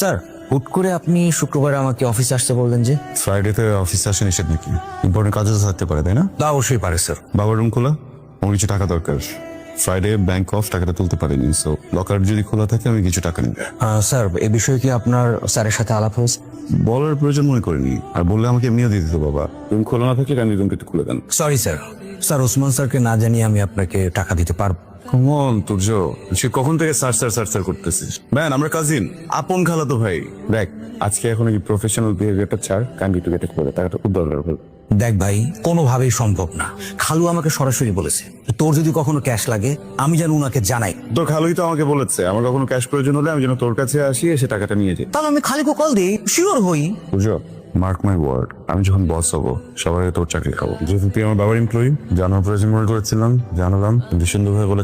Sir, হুট করে আপনি শুক্রবার আমাকে অফিসে আসতে বললেন যে? ফ্রাইডেতে অফিসে আসে নিষেধ নাকি? ইম্পর্টেন্ট কাজও তো থাকতে পারে, তাই না? তা অবশ্যই পারে স্যার। বাবার রুম খোলা, আমার কিছু টাকা দরকার। ফ্রাইডে ব্যাংক অফ, টাকাটা তুলতে পারিনি, সো লকার যদি খোলা থাকে আমি কিছু টাকা নিব। স্যার, এ বিষয়ে কি আপনার স্যারের সাথে আলাপ হয়েছে? বলার প্রয়োজন মনে করিনি, আর বললে আমাকে এমনিও দিয়ে দিত বাবা। রুম খোলা না থাকলে কান্দি রুমকে একটু খুলে দেন। Sorry sir. স্যার, ওসমান স্যারকে না জানিয়ে আমি আপনাকে টাকা দিতে পারবো। কমন তুর্য, সে কখন থেকে সার্চ করতেছিস? ম্যান, আমরা কাজিন, আপন খালাতো ভাই। দেখ, আজকে এখন এই প্রফেশনাল বিহেভিয়ারটা ছাড়, কান্দি টু গেটে করে টাকাটা খুব দরকার হল। দেখ ভাই, কোনোভাবেই সম্ভব না। খালু আমাকে সরাসরি বলেছে তোর যদি কখনো ক্যাশ লাগে আমি যেন উনাকে জানাই। তোর খালুই তো আমাকে বলেছে আমার কখনো ক্যাশ প্রয়োজন হলে আমি যেন তোর কাছে আসি, এসে টাকাটা নিয়ে যাই। তাহলে আমি খালিকে কল দিই, শিওর হই। বুঝো, মার্ক মাই ওয়ার্ড, আমি যখন বস হবো সবাই তোর চাকরি খাবো। যেহেতু তুই আমার বাবার এমপ্লয়ি, জানার প্রয়োজন মনে করেছিলাম, জানালাম। কিন্তু সুন্দর ভাই বলে